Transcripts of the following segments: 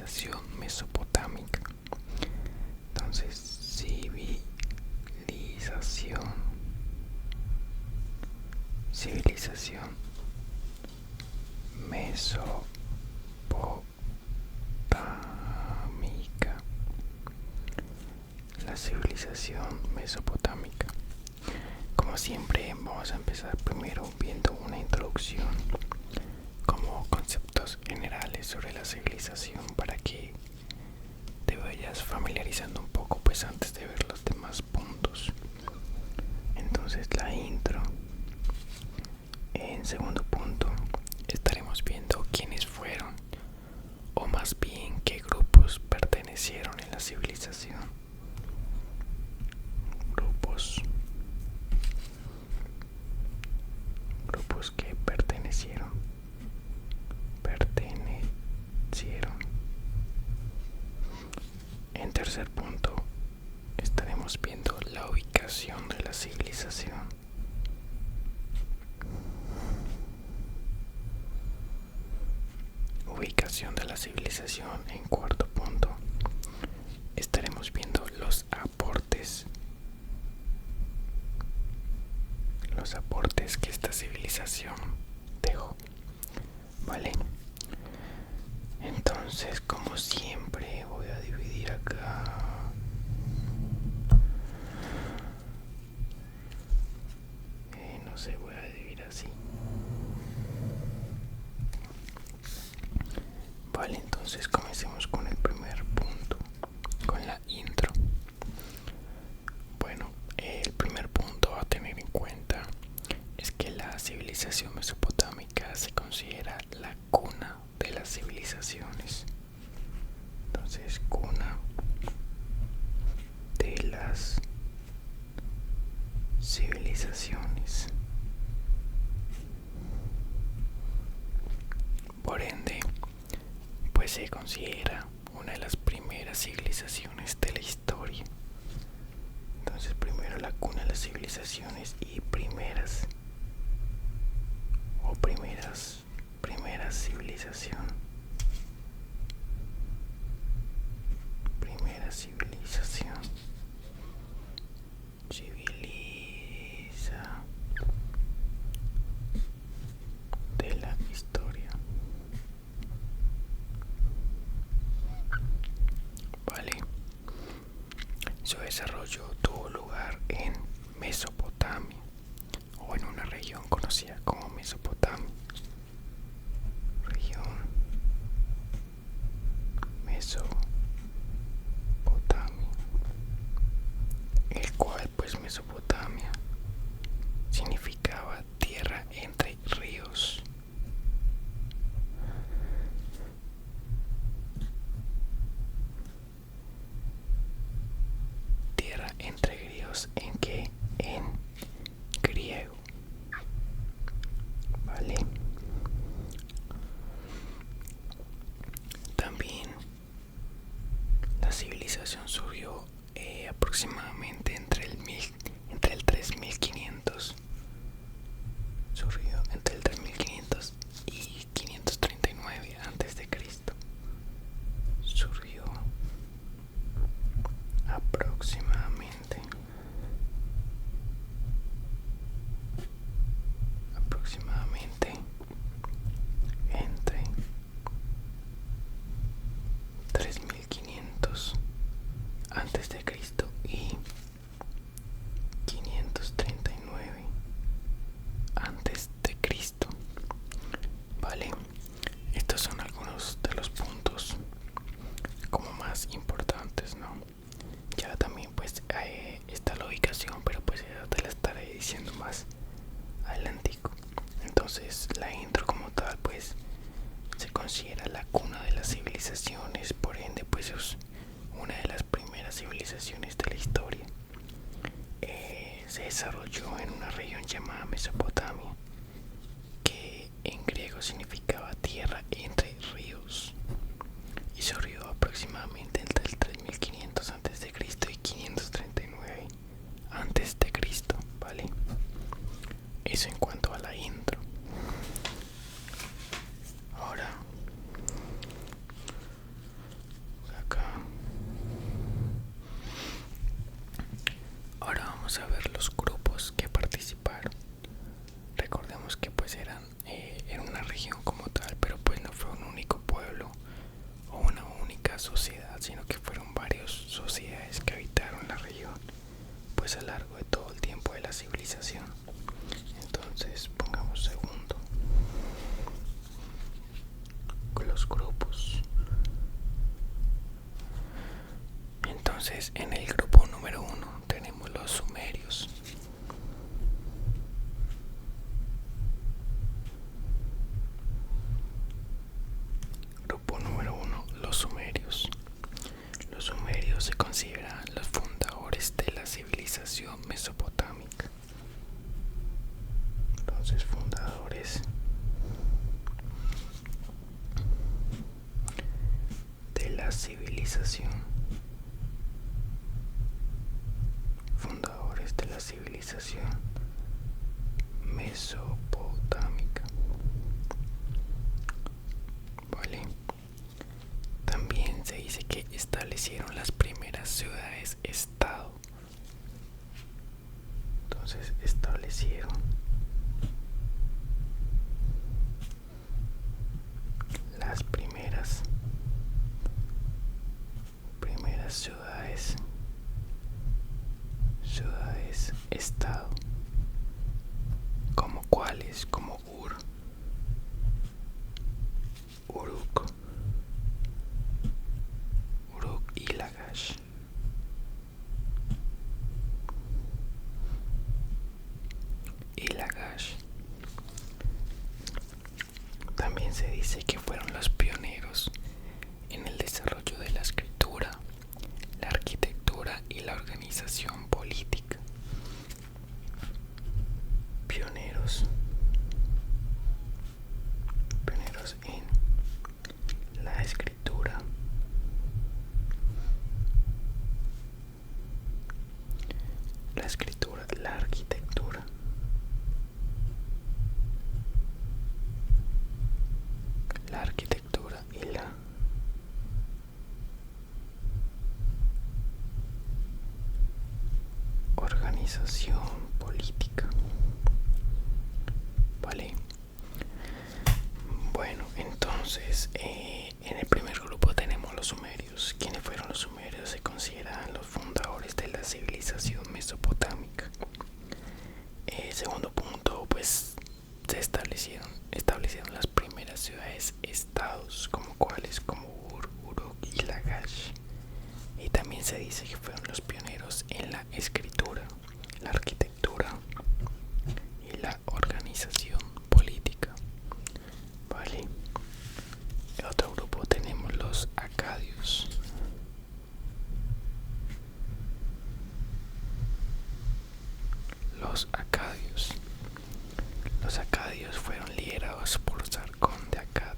civilización mesopotámica. Entonces, civilización mesopotámica. La civilización mesopotámica. Como siempre, vamos a empezar primero viendo una introducción como conceptos generales sobre la civilización para que te vayas familiarizando un poco pues antes de ver los demás puntos. Entonces, la intro. En segundo punto estaremos viendo quiénes fueron, o más bien qué grupos pertenecieron en la civilización. Grupos que pertenecieron. En tercer punto estaremos viendo la ubicación de la civilización. En cuarto punto estaremos viendo los aportes que esta civilización dejó, ¿vale? Entonces, como siempre, voy a dividir acá. No sé, voy a dividir así. Vale, entonces comencemos con el primer punto, con la intro. Bueno, el primer punto a tener en cuenta es que la civilización mesopotámica se considera la cuna de las civilizaciones. Entonces, cuna de las civilizaciones. Por ende, pues se considera una de las primeras civilizaciones de la historia. Entonces, primero la cuna de las civilizaciones y primeras civilización. Primera civilización. De la historia. Vale. Su desarrollo tuvo lugar en Mesopotamia, o en una región conocida como Mesopotamia. Mesopotamia, el cual pues Mesopotamia significaba tierra entre ríos. Tierra entre ríos, ¿en qué? En griego. Vale. También la civilización surgió aproximadamente entre el 3500. Surgió entre el 3500 y 539 antes de Cristo. Surgió aproximadamente entre 3500 antes de Cristo y 539 antes de Cristo. Vale, estos son algunos de los puntos como más importantes, ¿no? Ya también pues está la ubicación, pero pues ya te la estaré diciendo más adelantico. Entonces, la intro como tal pues se considera la cuna de las civilizaciones, por ende pues es una de las primeras civilizaciones de la historia. Se desarrolló en una región llamada Mesopotamia, que en griego significaba tierra entre ríos, y surgió aproximadamente entre el 3500 antes de Cristo y 539 antes de Cristo, ¿vale? Eso en cuanto a la intro. Ahora Entonces, en el grupo número 1 tenemos los sumerios. Grupo número 1, los sumerios. Los sumerios se consideran los fundadores de la civilización mesopotámica. Entonces, fundadores de la civilización. Fundadores de la civilización mesopotámica. Vale. También se dice que establecieron las primeras ciudades-estado. Entonces establecieron las primeras ciudades-estado. ¿Como cuáles? Como Uruk y Lagash. También se dice que fueron los pioneros en el desarrollo de la escritura, la arquitectura y la organización política. Pioneros en la escritura, la arquitectura, y la organización política. Vale. Bueno, entonces en el primer grupo tenemos los sumerios. ¿Quiénes fueron los sumerios? Se consideran los fundadores de la civilización mesopotámica. Segundo punto, pues se establecieron las primeras ciudades-estados, como cuáles, como Uruk y Lagash. Y también se dice que fueron los pioneros en la escritura, la arquitectura y la organización política. Vale. En otro grupo tenemos los acadios. Los acadios fueron liderados por Sargón de Akkad.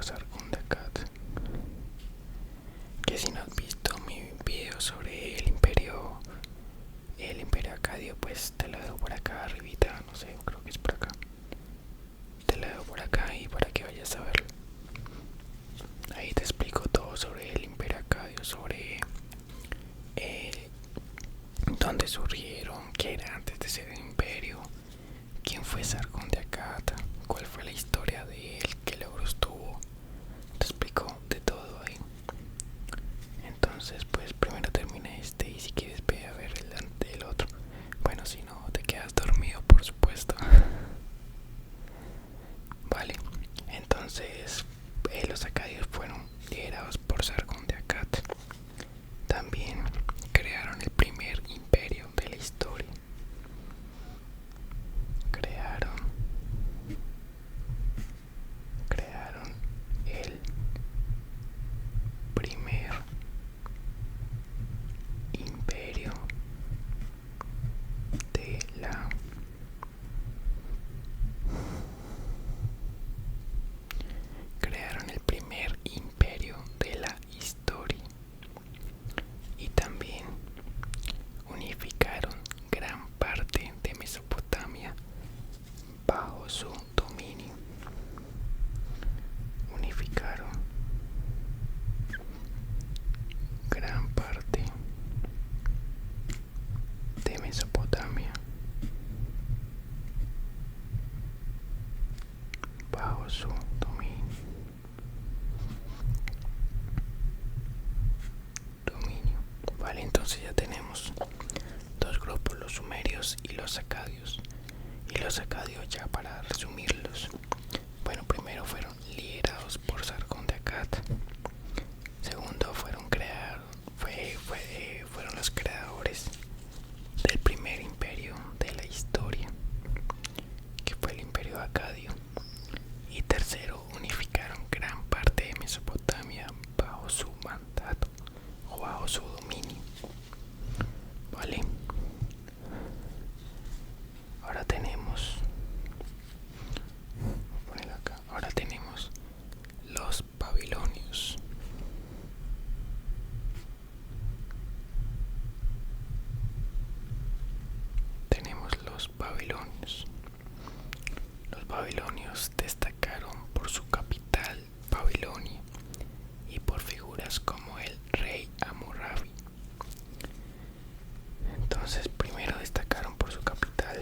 Sargón de Akkad. Que si no has visto mi video sobre el imperio acadio, pues te lo dejo por acá arribita, no sé, creo que es por acá. Te lo dejo por acá y para que vayas a verlo. Ahí te explico todo sobre el imperio acadio, sobre dónde surgieron, qué era antes de ser el imperio, quién fue Sargón de Akkad, cuál fue la historia de él, qué logros tuvo. Te explico de todo ahí. Entonces pues primero termina este y si quieres ve a ver el otro. Bueno, si no te quedas dormido, por supuesto. Vale, entonces los acadios fueron liderados por Sargón de Akkad. También crearon el primer imperio de la historia. Crearon Y los acadios, ya para resumirlos, bueno, primero fueron liderados por Sargón de Akkad. Segundo, fueron los creadores del primer imperio de la historia, que fue el imperio acadio. Y tercero, unificaron gran parte de Mesopotamia bajo su mandato o bajo su dominio. Vale. Ahora tenemos, voy a poner acá, ahora tenemos los babilonios. Los babilonios destacaron por su capital, Babilonia, y por figuras como el rey Hammurabi. Entonces, primero destacaron por su capital,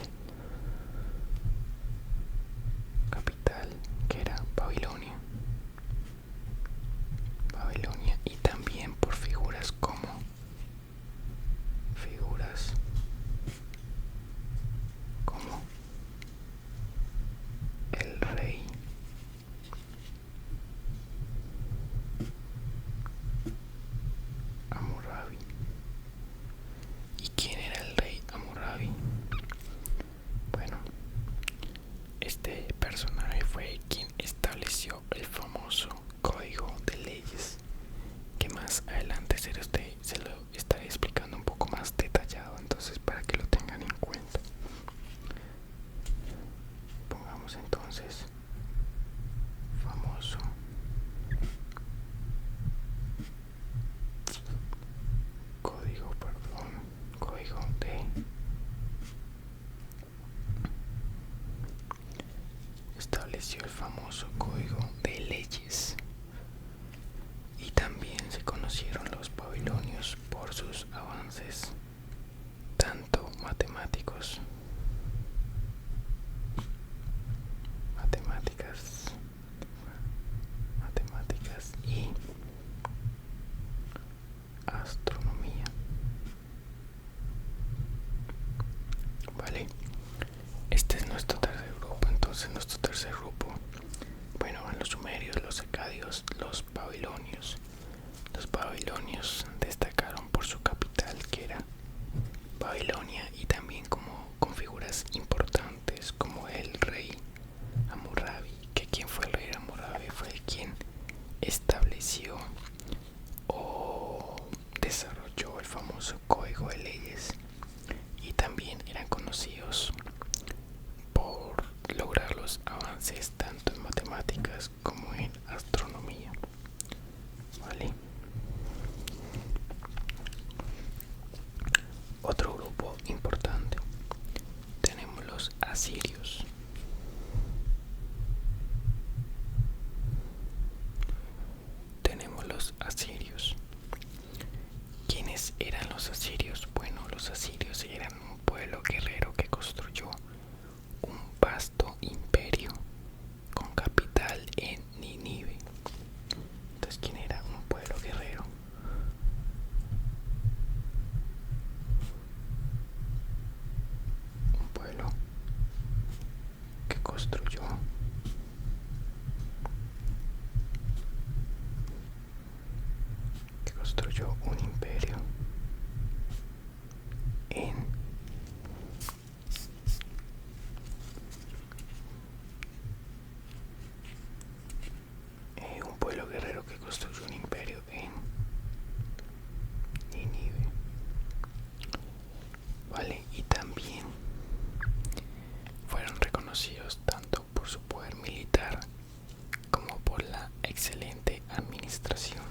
que era Babilonia, y también por figuras como el rey Hammurabi. ¿Y quién era el rey Hammurabi? Bueno, este personaje fue quien estableció el famoso Código de Leyes, que más adelante se lo estaré explicando un poco más detallado, entonces para que lo tengan en cuenta. Pongamos entonces famoso código de estableció el famoso Código de Leyes. Y también se conocieron los babilonios por sus avances tanto matemáticas y astronomía. Vale, este es nuestro tercer grupo. Entonces, nuestro tercer grupo, bueno, van los sumerios, los acadios, los babilonios. Los babilonios destacaron por su capital, que era Babilonia, y también con figuras importantes como el rey Hammurabi. Que quien fue el rey Hammurabi fue quien estableció o desarrolló el famoso Código de Leyes, y también eran conocidos por lograr los avances tanto en matemáticas como en astronomía. Vale. Otro grupo importante, tenemos los asirios. ¿Quiénes eran los asirios? Bueno, los asirios eran un pueblo guerrero que construyó un vasto imperio con capital en Nínive. Entonces, ¿quién era? Un pueblo guerrero. Un pueblo que construyó un imperio en un pueblo guerrero que construyó un imperio en Nínive. Vale, y también fueron reconocidos tanto por su poder militar como por la excelente administración.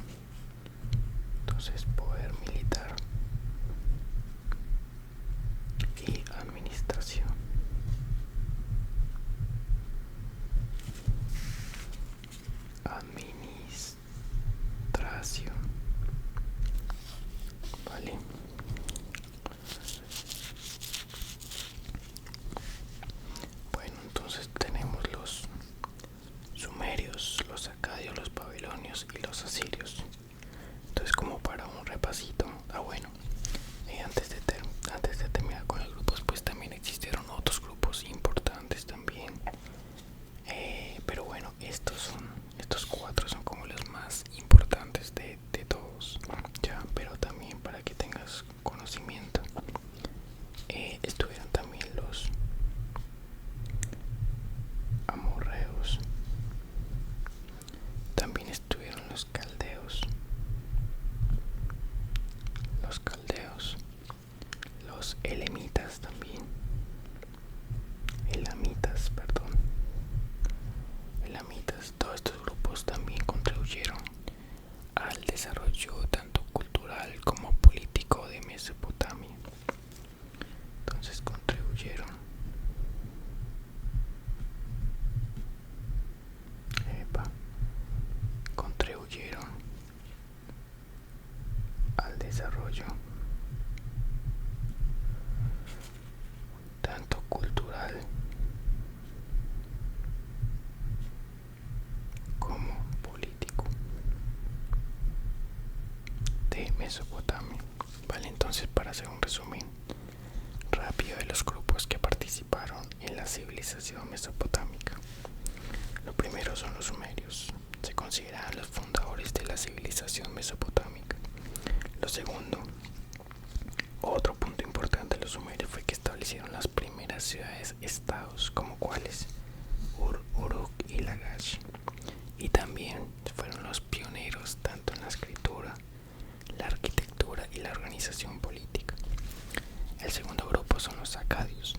Entonces, poder militar y administración. Vale. Bueno, entonces tenemos los sumerios, los acadios, los babilonios Entonces, para hacer un resumen rápido de los grupos que participaron en la civilización mesopotámica. Lo primero son los sumerios. Se consideran los fundadores de la civilización mesopotámica. Lo segundo, otro punto importante de los sumerios fue que establecieron las primeras ciudades-estados, como cuáles Uruk y Lagash. Y también fueron los pioneros tanto en la escritura, la arquitectura y la organización política. El segundo grupo son los acadios,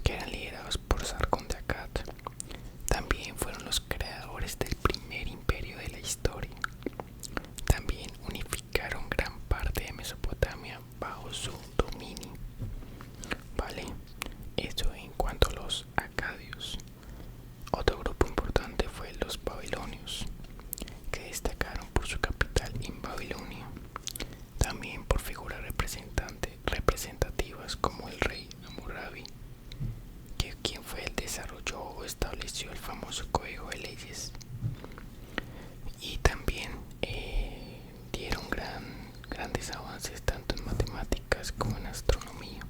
que eran liderados por Sargón de Akkad. También fueron los creadores del primer imperio de la historia. También unificaron gran parte de Mesopotamia bajo su dominio. Vale, eso en cuanto a los acadios. Otro grupo importante fue los babilonios, que destacaron por su capital en Babilonia, también por figuras representativas como el rey Hammurabi, quien fue el desarrolló o estableció el famoso Código de Leyes, y también dieron grandes avances tanto en matemáticas como en astronomía.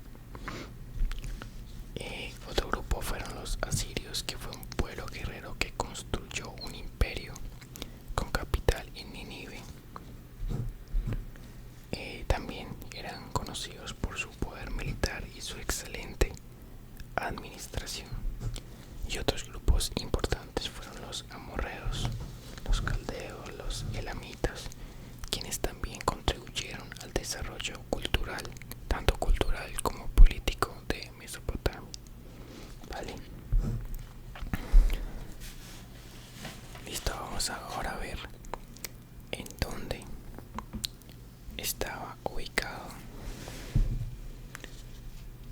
Otro grupo fueron los asirios, que fue un pueblo guerrero que construyó un imperio con capital en Nínive. También eran conocidos por su poder militar y su excelente administración. Y otros grupos importantes fueron los amorreos, los caldeos, los elamitas, quienes también contribuyeron al desarrollo cultural, tanto cultural como político de Mesopotamia. Vale. Listo, vamos ahora a ver en dónde estaba ubicado.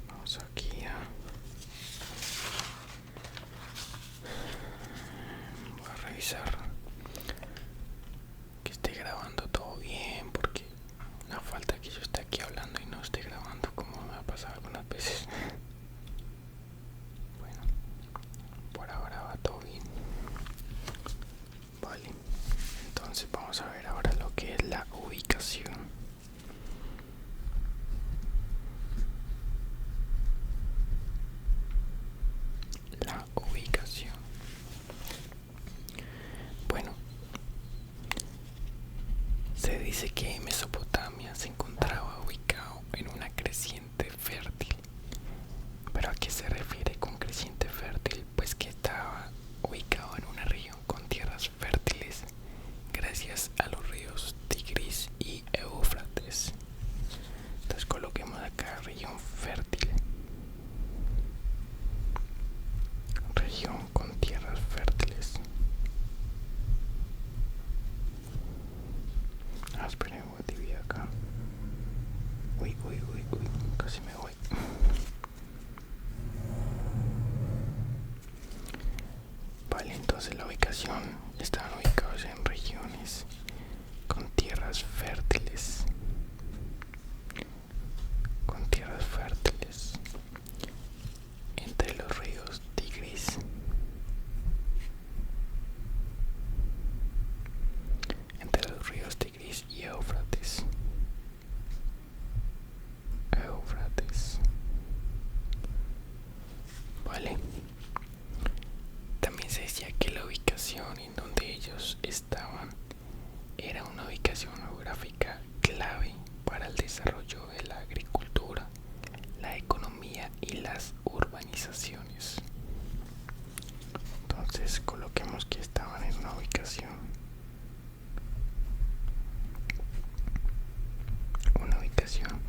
Vamos aquí voy a revisar que esté grabando todo bien, porque no falta que yo esté aquí hablando y no esté grabando, como me ha pasado algunas veces. Bueno, por ahora va todo bien. Vale, entonces vamos a ver ahora lo que es la ubicación. La ubicación. Bueno, se dice que Mesopotamia se encontraba ubicado en una creciente fértil. ¿Pero a qué se refiere con creciente fértil? Pues que estaba ubicado en una región con tierras fértiles gracias a los ríos Tigris y Éufrates. Entonces coloquemos acá región fértil. Región con tierras fértiles. Esperen, voy a dividir acá. Uy, casi me voy. Vale, entonces la ubicación, estaban ubicados en regiones con tierras fértiles. Con tierras fértiles. Entre los ríos Tigris y Éufrates. Vale. También se decía que la ubicación en donde ellos estaban era una ubicación geográfica clave para el desarrollo de la agricultura, la economía y las urbanizaciones. Entonces coloquemos que estaban en una ubicación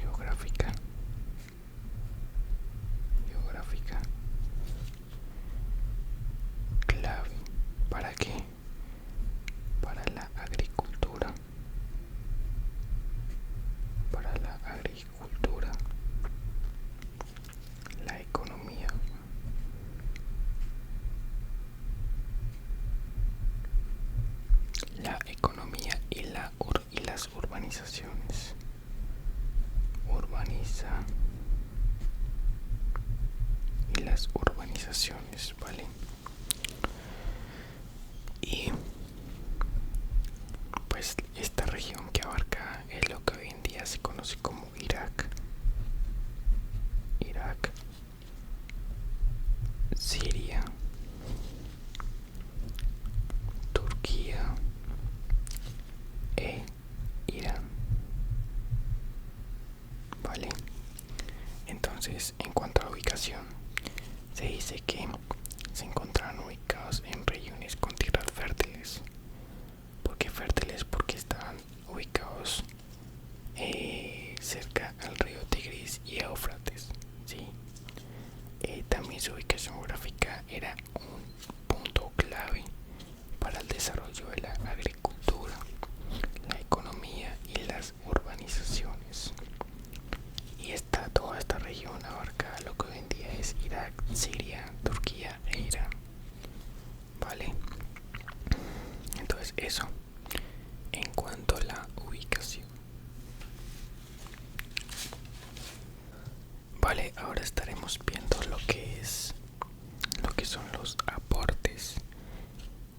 geográfica clave. ¿Para qué? Para la agricultura, la economía, y las urbanizaciones. Y las urbanizaciones, ¿vale? Y pues esta región que abarca es lo que hoy en día se conoce como Irak. Siria, Turquía e Irán. Vale, entonces en cuanto a la ubicación, se dice que se encontraban ubicados en regiones con tierras fértiles. ¿Por qué fértiles? Porque estaban ubicados cerca al río Tigris y Éufrates, ¿sí? También su ubicación geográfica era un punto clave para el desarrollo de la agricultura, la economía y las urbanizaciones. Y toda esta región abarca lo que hoy en día es Irak, Siria, Turquía e Irán. Vale, entonces eso en cuanto a la ubicación. Vale, ahora estaremos viendo lo que son los aportes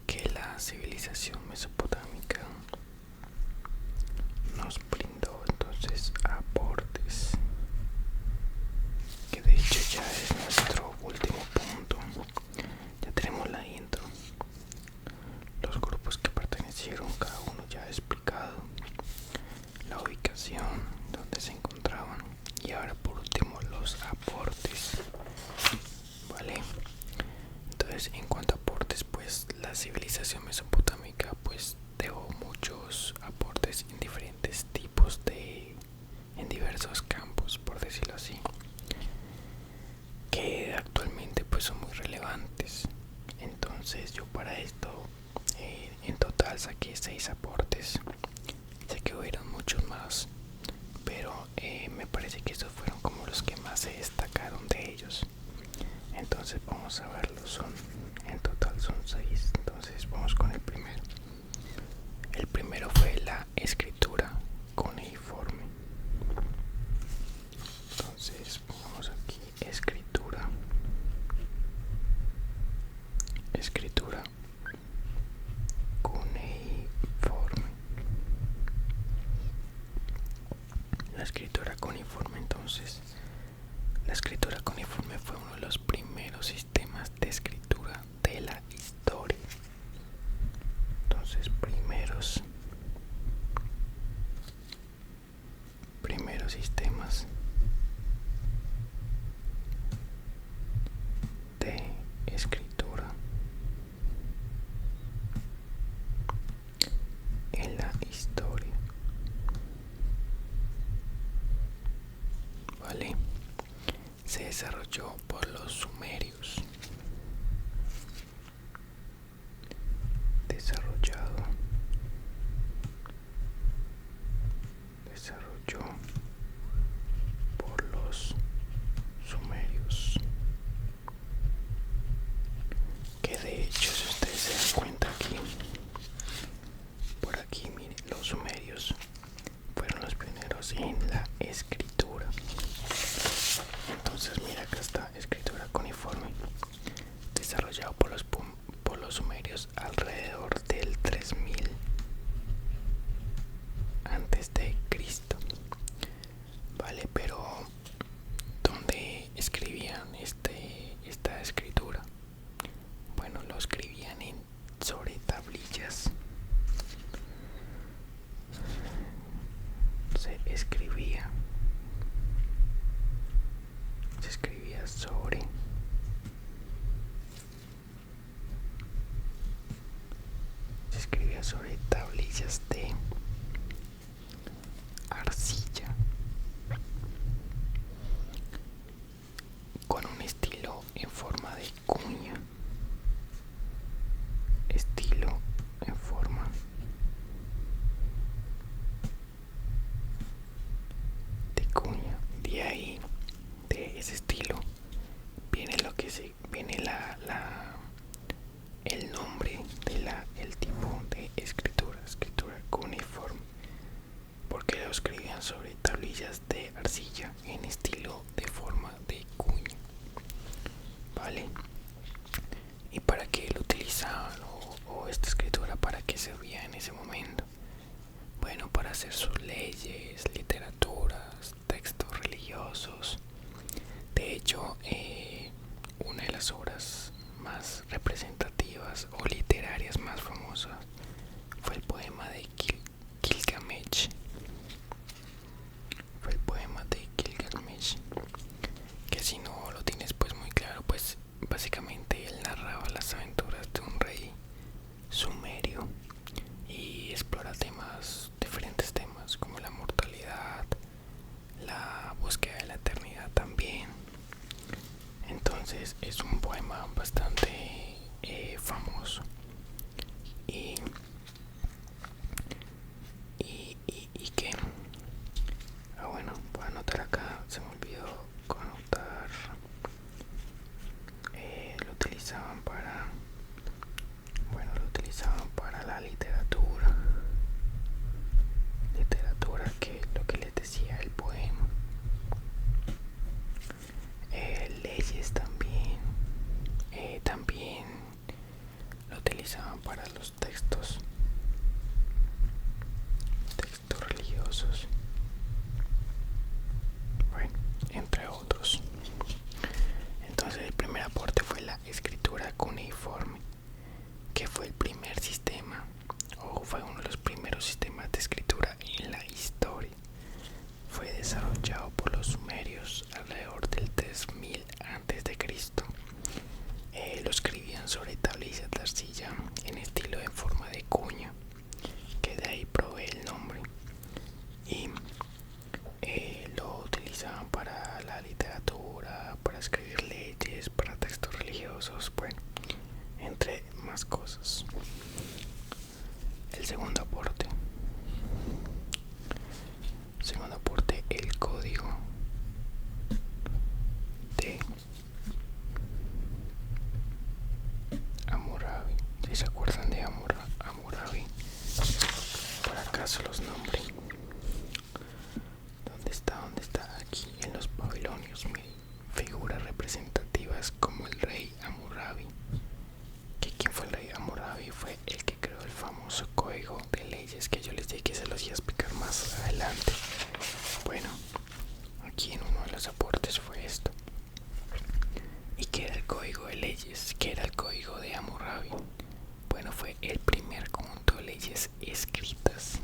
que la civilización mesopotámica nos brindó. Entonces, aportes, que de hecho ya es nuestro último punto. Ya tenemos la intro, los grupos que pertenecieron, cada uno ya explicado, la ubicación donde se encontraban, y ahora por último los aportes. Vale, entonces en cuanto a aportes, pues la civilización mesopotámica pues dejó muchos aportes en diferentes tipos en diversos campos, por decirlo así, que actualmente pues son muy relevantes. Entonces yo para esto en total saqué 6 aportes. Sé que hubieron muchos más, pero me parece que estos fueron como los que más se destacaron de ellos. Entonces vamos a verlos, en total son 6. Entonces vamos con el primero. El primero fue la escritura cuneiforme. Entonces pongamos aquí escritura cuneiforme. La escritura cuneiforme, entonces la escritura cuneiforme fue uno de los primeros sistemas de escritura de la historia. Entonces primeros sistemas de escritura en la historia. Vale, se desarrolló por los sumerios. Desarrolló por los sumerios, que de hecho, si ustedes se dan cuenta aquí, por aquí miren, los sumerios fueron los pioneros en la escritura. Entonces mira, acá está escritura cuneiforme, desarrollado por los sumerios alrededor del 3000 antes de Cristo. Vale, pero ¿dónde escribían esta escritura? Bueno, lo escribían sobre tablillas. Se escribía sobre tablillas de arcilla, con un estilo en forma de cuña. De ahí, de ese estilo, viene el nombre el tipo de escritura cuneiforme, porque lo escribían sobre tablillas de arcilla en estilo de forma de cuña. Vale, ¿y para qué lo utilizaban, o esta escritura para qué servía en ese momento? Bueno, para hacer sus leyes, literaturas, textos religiosos. De hecho, una de las obras más representativas o literarias más famosas fue el poema de Gilgamesh. Fue el poema de Gilgamesh, que si no lo tienes pues muy claro, pues básicamente él narraba las aventuras de un rey sumerio y explora diferentes temas como la mortalidad, la búsqueda de la eternidad también. Entonces es un poema bastante famoso y, y que bueno, voy a anotar acá, se me olvidó anotar. Lo utilizaban para, bueno, lo utilizaban para la literatura, que lo que les decía el poema. Leyes también, también lo utilizaban para los textos religiosos, bueno, entre otros. Entonces el primer aporte fue la escritura cuneiforme, que fue el primer sistema, o fue uno de los primeros sistemas de escritura en la historia. Fue desarrollado por los sumerios alrededor del 3000 a.C. Lo escribían sobre tablillas de arcilla en estilo en forma de cuña, que de ahí provee el nombre, y lo utilizaban para la literatura, para escribir leyes, para textos religiosos, bueno, entre más cosas. El segundo aporte, el código de Hammurabi. Si se acuerdan de Hammurabi, por acaso los nombré. ¿Dónde está? Aquí en los babilonios. Miren, figuras representativas como el rey Hammurabi. ¿Quién fue el rey Hammurabi? Fue el que creó el famoso código de leyes que yo les dije que se los iba a explicar más adelante. Bueno, aquí en uno de los aportes fue esto. ¿Y qué era el código de leyes? ¿Qué era el código de Hammurabi? Bueno, fue el primer conjunto de leyes escritas.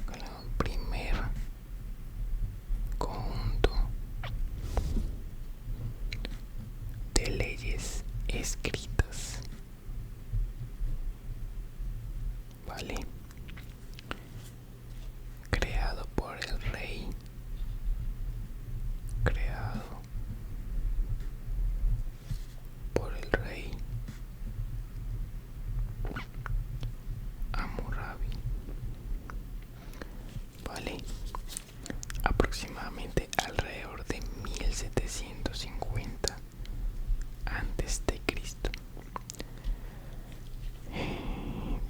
El primer conjunto de leyes escritas, ¿vale? Creado por el rey, Hammurabi, ¿vale? Aproximadamente alrededor de 1750 antes de Cristo.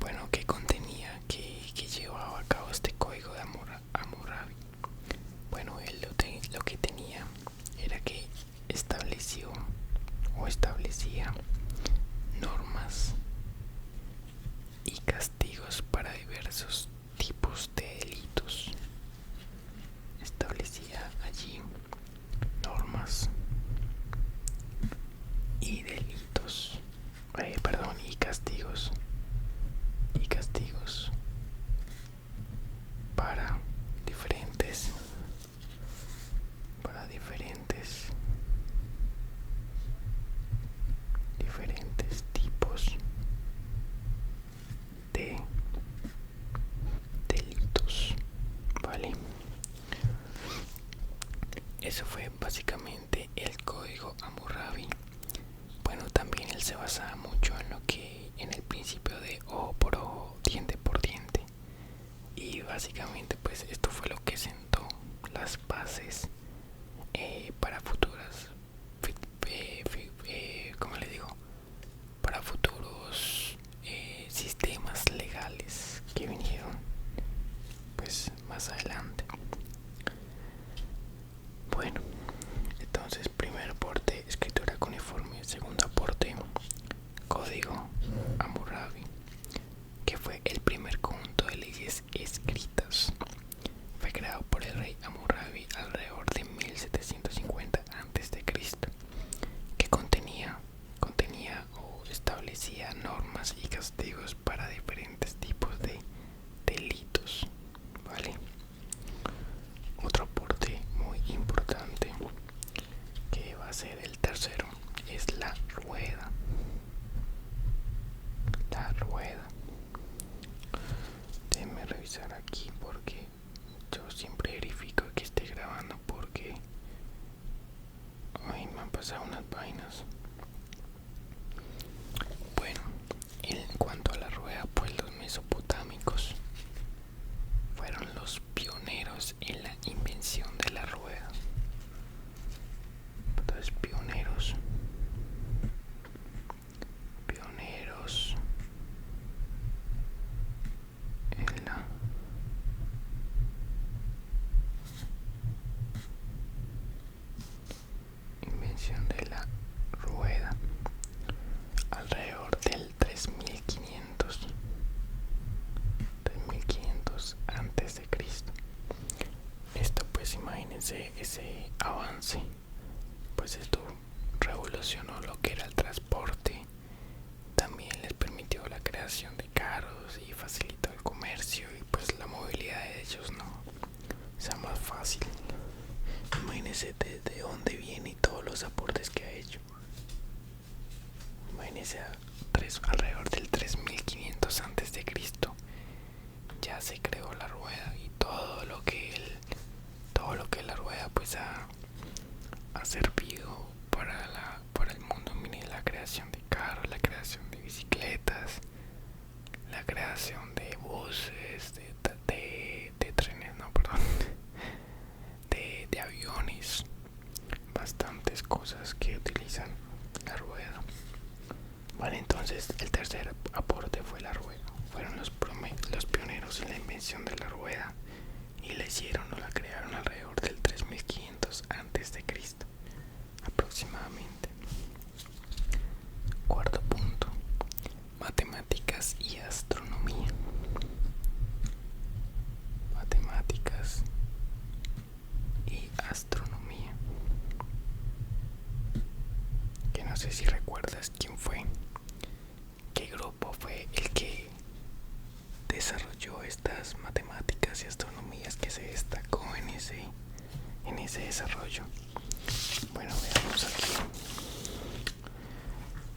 Bueno, ¿qué contenía? ¿Qué llevaba a cabo este código de Hammurabi? Bueno, él lo que tenía era que establecía normas y castigos para diversos tipos de delitos. Establecía allí normas y delitos, y castigos para diferentes tipos de delitos, ¿vale? Eso fue básicamente el código Hammurabi. Bueno, también él se basaba mucho en el principio de ojo por ojo, diente por diente, y básicamente pues esto fue lo que sentó las bases para futuras, ¿cómo le digo? Para futuros sistemas legales que vinieron pues más adelante. Bueno, entonces primer aporte, escritura cuneiforme. Segundo aporte, código Hammurabi, que fue el primer conjunto de leyes escritas. Fue creado por el rey Hammurabi alrededor de 1750 a.C. va a ser el tercero, es la rueda. La rueda. Déjenme revisar aquí porque yo siempre verifico que esté grabando porque ay, me han pasado unas vainas. Bueno, en cuanto a la rueda, pues los mesopotámicos fueron los pioneros en la invención de la rueda. Entonces, pioneros en la invención de la rueda alrededor del 3500 antes de Cristo. Esto, pues imagínense ese avance, pues esto revolucionó lo que era el transporte, también les permitió la creación de carros y facilitó el comercio y pues la movilidad de ellos no sea más fácil. Imagínense desde dónde viene y todos los aportes que ha hecho. Imagínense alrededor del 3500 antes de Cristo ya se creó la rueda y todo lo que la rueda pues ha servido para el mundo. Miren, la creación de carros, la creación de bicicletas, la creación de buses, de trenes, no, perdón, de aviones, bastantes cosas que utilizan la rueda. Vale, entonces el tercer aporte fue la rueda. Fueron los pioneros en la invención de la rueda y la hicieron o la crearon alrededor del 3500 antes de Cristo aproximadamente. Cuarto punto, matemáticas y astronomía. Matemáticas y astronomía. Que no sé si recuerdas quién fue, qué grupo fue el que desarrolló estas matemáticas y astronomías, que se destacó en ese desarrollo. Bueno, veamos aquí.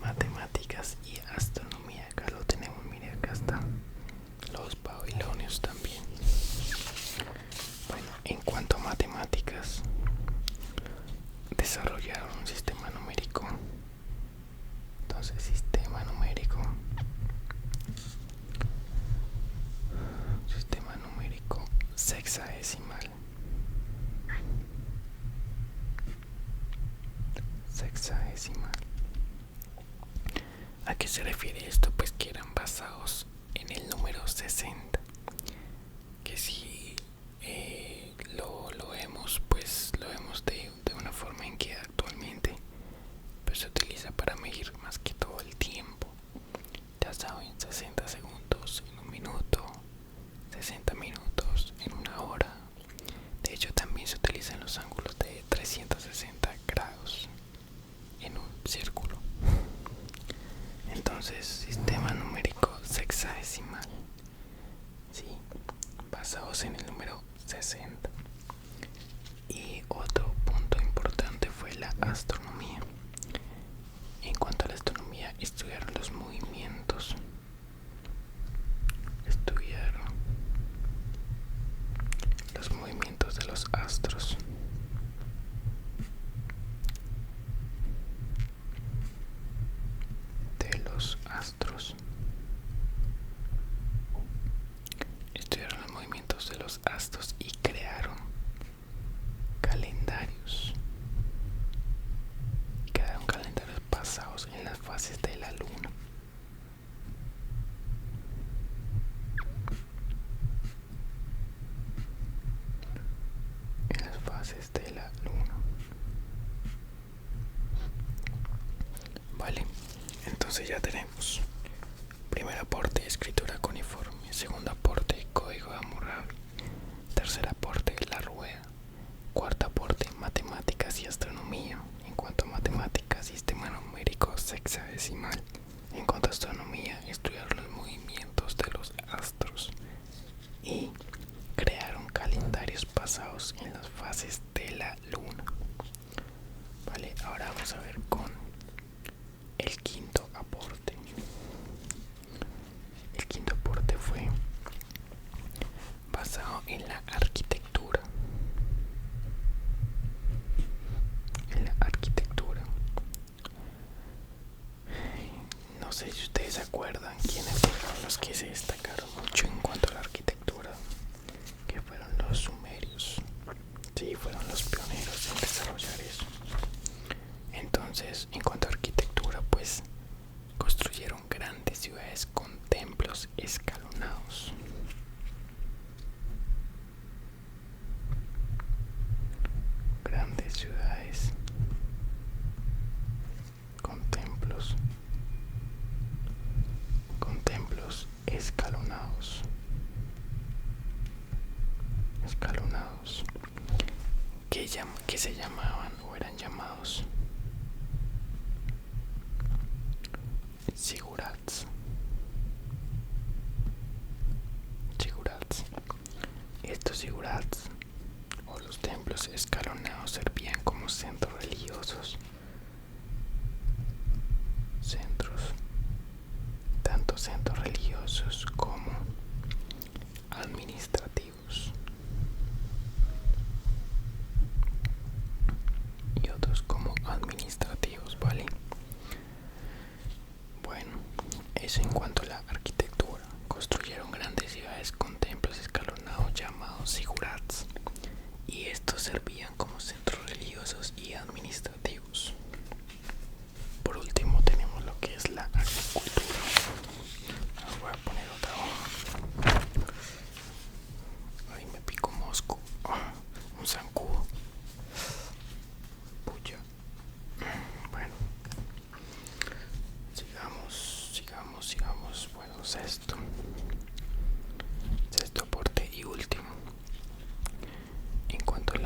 Matemáticas y astronomía, acá lo tenemos, mire, acá está. Los babilonios también. Bueno, en cuanto a matemáticas, desarrollaron un sistema numérico. Entonces, sistema numérico sexagesimal. ¿A qué se refiere esto? Pues que eran basados en el número 60, que si lo vemos, pues lo vemos de una forma en que actualmente pues se utiliza para medir más que todo el tiempo. Ya saben, 60 segundos en un minuto, 60 minutos en una hora. De hecho, también se utilizan los ángulos de 360 grados en un círculo. Entonces, sistema numérico sexagesimal, sí, basados en el número 60. Y otro punto importante fue la astronomía. En cuanto a la astronomía, estudiaron los movimientos. De los astros. Estudiaron los movimientos de los astros y crearon calendarios. Basados en las fases de la luna. De la luna. Vale, entonces ya tenemos primer aporte, escritura cuneiforme; segundo aporte, código de Hammurabi; tercer aporte, la rueda; cuarto aporte, matemáticas y astronomía. En cuanto a matemáticas, sistema numérico sexagesimal. En cuanto a astronomía, estudiaron los movimientos de los astros y crearon calendarios basados en las fases de la luna. Vale, ahora vamos a ver con el quinto aporte. El quinto aporte fue basado en la arquitectura. No sé si ustedes se acuerdan quiénes fueron los que se destacaron mucho en cuanto a la arquitectura, que fueron los sumerios. Sí, fueron los pioneros en desarrollar eso. Entonces, en cuanto a arquitectura, pues construyeron grandes ciudades con templos escalonados. Grandes ciudades con templos escalonados. Que se llamaban o eran llamados zigurats. Estos zigurats o los templos escalonados servían como centros religiosos, tanto centros religiosos como administrativos y otros como administrativos, ¿vale? Bueno, eso en cuanto a la arquitectura. Construyeron grandes ciudades con templos escalonados llamados zigurats, y estos servían como centros religiosos y administrativos. Por último tenemos lo que es la agricultura. Voy a poner otra hoja. Ahí me pico mosco. Un zancudo. Pucha. Bueno, sigamos. Bueno, sexto aporte y último. En cuanto a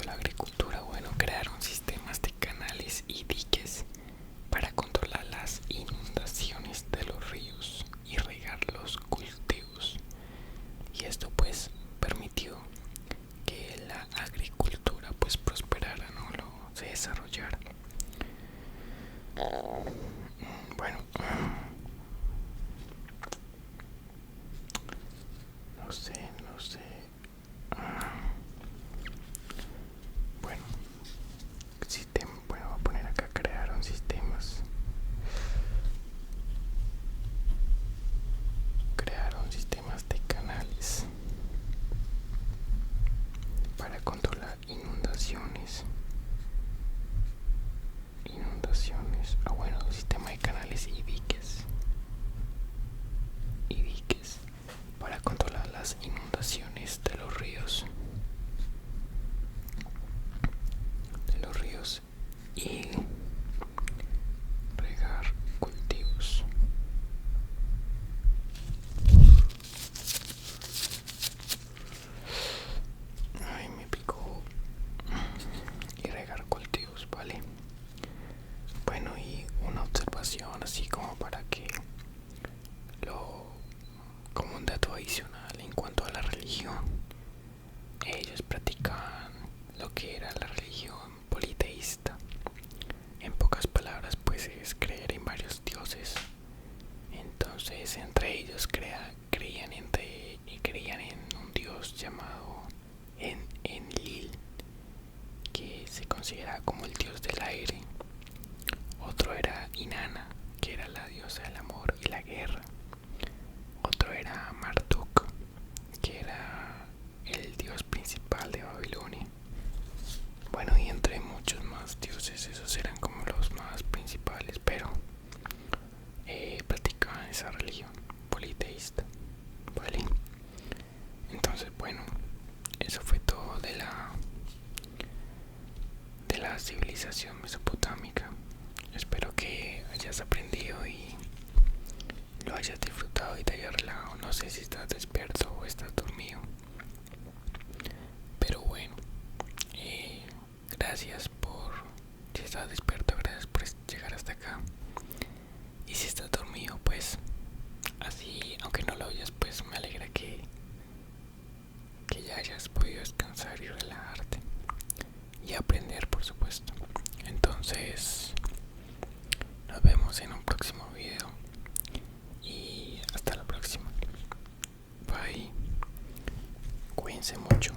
la agricultura, bueno, crearon sistemas de canales y diques para controlar las inundaciones de los ríos y regar los cultivos. Y esto pues permitió que la agricultura pues prosperara, ¿no? Se desarrollara. Bueno, no sé. Bueno, voy a poner acá, crearon sistemas de canales para controlar inundaciones. Bueno, sistema de canales y diques para controlar las inundaciones de los ríos y regar cultivos. Ay, me picó. Y regar cultivos, ¿vale? Bueno, y una observación así como para que como un dato adicional en cuanto a la religión. Ellos practicaban lo que era la religión politeísta. En pocas palabras, pues es creer en varios dioses. Entonces, entre ellos creían en un dios llamado Enlil, que se considera como el dios del aire. Otro era Inanna, que era la diosa del amor y la guerra. Otro era Marduk, que era el dios principal de Babilonia. Bueno, y entre muchos más dioses, esos eran como los más principales, pero practicaban esa religión politeísta, ¿vale? Entonces, bueno, eso fue todo de la civilización mesopotámica. Espero que hayas aprendido y lo hayas disfrutado y te hayas relajado. No sé si estás despierto o estás dormido, pero bueno, gracias si estás despierto, gracias por llegar hasta acá. Y si estás dormido, pues así, aunque no lo oyas, pues me alegra que ya hayas podido descansar y relajarte. aprender, por supuesto. Entonces nos vemos en un próximo video y hasta la próxima. Bye. Cuídense mucho.